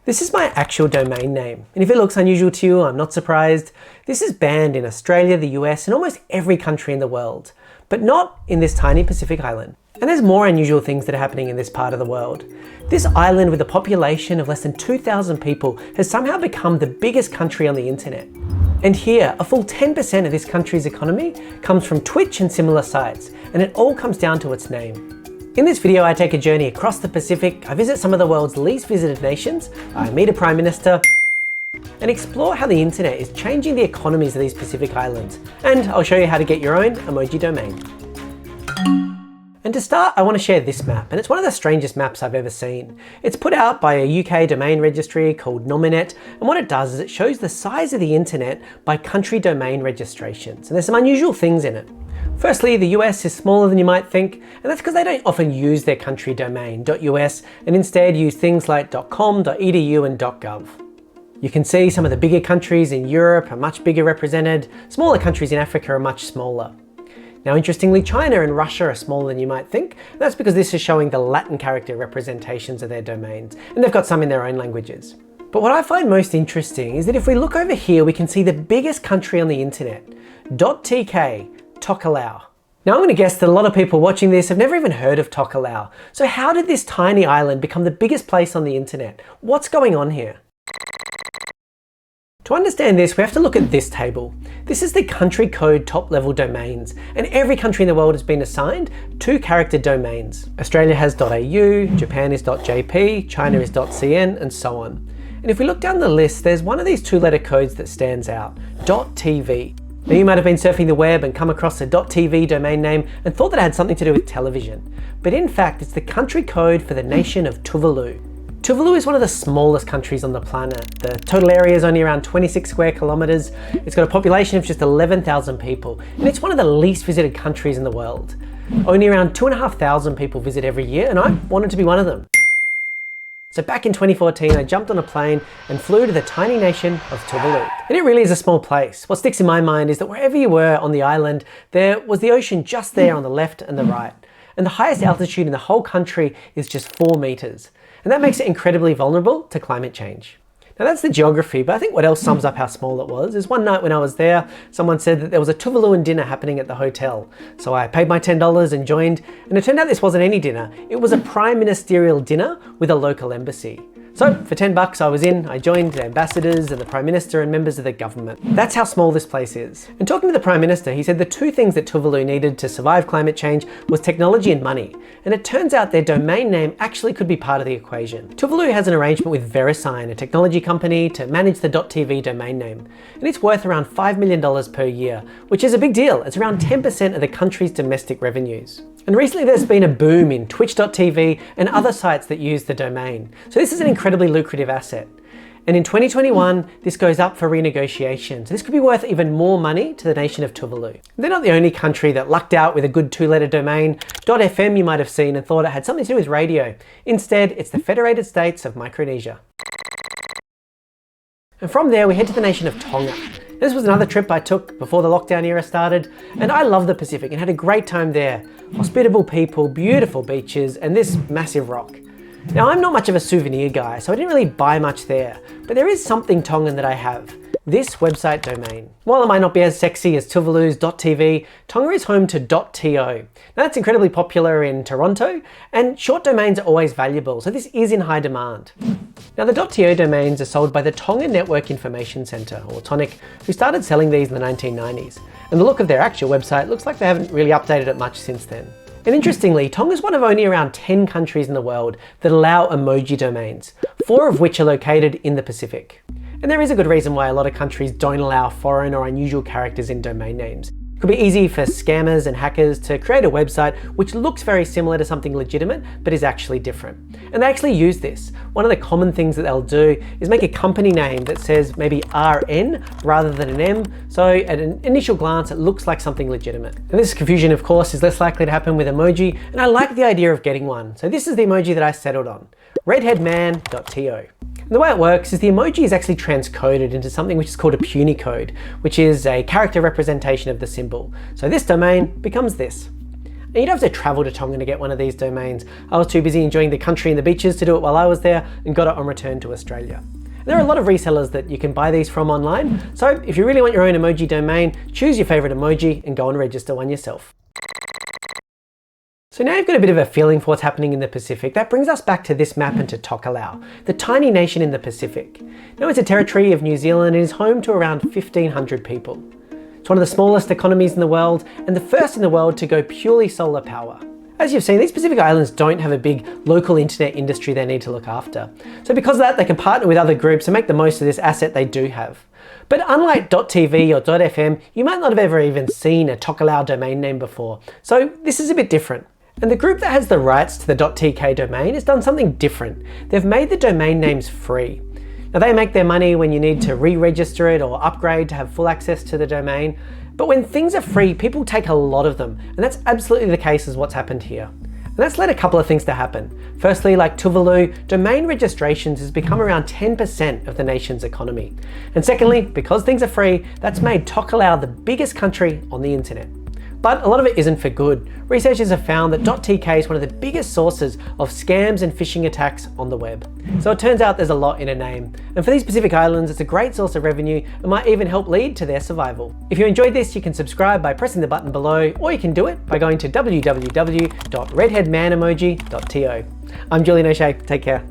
This is my actual domain name, and if it looks unusual to you, I'm not surprised. This is banned in Australia, the US, and almost every country in the world, but not in this tiny Pacific island. And there's more unusual things that are happening in this part of the world. This island with a population of less than 2,000 people has somehow become the biggest country on the internet. And here, a full 10% of this country's economy comes from Twitch and similar sites, and it all comes down to its name. In this video, I take a journey across the Pacific, I visit some of the world's least visited nations, I meet a Prime Minister, and explore how the internet is changing the economies of these Pacific islands. And I'll show you how to get your own emoji domain. And to start, I want to share this map, and it's one of the strangest maps I've ever seen. It's put out by a UK domain registry called Nominet, and what it does is it shows the size of the internet by country domain registrations, and there's some unusual things in it. Firstly, the US is smaller than you might think, and that's because they don't often use their country domain, .us, and instead use things like .com, .edu, and .gov. You can see some of the bigger countries in Europe are much bigger represented, smaller countries in Africa are much smaller. Now interestingly, China and Russia are smaller than you might think, and that's because this is showing the Latin character representations of their domains, and they've got some in their own languages. But what I find most interesting is that if we look over here, we can see the biggest country on the internet, .tk, Tokelau. Now I'm going to guess that a lot of people watching this have never even heard of Tokelau. So how did this tiny island become the biggest place on the internet? What's going on here? To understand this, we have to look at this table. This is the country code top level domains, and every country in the world has been assigned 2 character domains. Australia has .au, Japan is .jp, China is .cn, and so on. And if we look down the list, there's one of these 2-letter codes that stands out, .tv. Now you might have been surfing the web and come across a .tv domain name and thought that it had something to do with television. But in fact, it's the country code for the nation of Tuvalu. Tuvalu is one of the smallest countries on the planet. The total area is only around 26 square kilometers. It's got a population of just 11,000 people, and it's one of the least visited countries in the world. Only around 2,500 people visit every year, and I wanted to be one of them. So back in 2014, I jumped on a plane and flew to the tiny nation of Tuvalu. And it really is a small place. What sticks in my mind is that wherever you were on the island, there was the ocean just there on the left and the right. And the highest altitude in the whole country is just 4 meters. And that makes it incredibly vulnerable to climate change. Now that's the geography, but I think what else sums up how small it was is one night when I was there, someone said that there was a Tuvaluan dinner happening at the hotel. So I paid my $10 and joined, and it turned out this wasn't any dinner. It was a prime ministerial dinner with a local embassy. So for $10 I was in, I joined the ambassadors and the Prime Minister and members of the government. That's how small this place is. And talking to the Prime Minister, he said the 2 things that Tuvalu needed to survive climate change was technology and money. And it turns out their domain name actually could be part of the equation. Tuvalu has an arrangement with VeriSign, a technology company, to manage the .tv domain name. And it's worth around $5 million per year, which is a big deal. It's around 10% of the country's domestic revenues. And recently there's been a boom in Twitch.tv and other sites that use the domain. So this is an incredibly lucrative asset. And in 2021, this goes up for renegotiation. So this could be worth even more money to the nation of Tuvalu. They're not the only country that lucked out with a good 2-letter domain. .fm you might have seen and thought it had something to do with radio. Instead, it's the Federated States of Micronesia. And from there, we head to the nation of Tonga. This was another trip I took before the lockdown era started, and I love the Pacific and had a great time there. Hospitable people, beautiful beaches, and this massive rock. Now I'm not much of a souvenir guy, so I didn't really buy much there, but there is something Tongan that I have. This website domain. While it might not be as sexy as Tuvalu's .tv, Tonga is home to .to. Now that's incredibly popular in Toronto, and short domains are always valuable, so this is in high demand. Now the .to domains are sold by the Tonga Network Information Centre, or TONIC, who started selling these in the 1990s. And the look of their actual website looks like they haven't really updated it much since then. And interestingly, Tonga is one of only around 10 countries in the world that allow emoji domains, 4 of which are located in the Pacific. And there is a good reason why a lot of countries don't allow foreign or unusual characters in domain names. It could be easy for scammers and hackers to create a website which looks very similar to something legitimate, but is actually different. And they actually use this. One of the common things that they'll do is make a company name that says maybe RN rather than an M, so at an initial glance it looks like something legitimate. And this confusion, of course, is less likely to happen with emoji, and I like the idea of getting one. So this is the emoji that I settled on, redheadman.to. And the way it works is the emoji is actually transcoded into something which is called a punycode, which is a character representation of the symbol. So this domain becomes this. And you don't have to travel to Tonga to get one of these domains. I was too busy enjoying the country and the beaches to do it while I was there and got it on return to Australia. There are a lot of resellers that you can buy these from online, so if you really want your own emoji domain, choose your favourite emoji and go and register one yourself. So now you've got a bit of a feeling for what's happening in the Pacific. That brings us back to this map and to Tokelau, the tiny nation in the Pacific. Now it's a territory of New Zealand and is home to around 1,500 people. It's one of the smallest economies in the world and the first in the world to go purely solar power. As you've seen, these Pacific Islands don't have a big local internet industry they need to look after. So because of that, they can partner with other groups and make the most of this asset they do have. But unlike .tv or .fm, you might not have ever even seen a Tokelau domain name before. So this is a bit different. And the group that has the rights to the .tk domain has done something different. They've made the domain names free. Now they make their money when you need to re-register it or upgrade to have full access to the domain. But when things are free, people take a lot of them. And that's absolutely the case as what's happened here. And that's led a couple of things to happen. Firstly, like Tuvalu, domain registrations has become around 10% of the nation's economy. And secondly, because things are free, that's made Tokelau the biggest country on the internet. But a lot of it isn't for good. Researchers have found that .tk is one of the biggest sources of scams and phishing attacks on the web. So it turns out there's a lot in a name. And for these Pacific Islands, it's a great source of revenue and might even help lead to their survival. If you enjoyed this, you can subscribe by pressing the button below, or you can do it by going to www.redheadmanemoji.to. I'm Julian. Take care.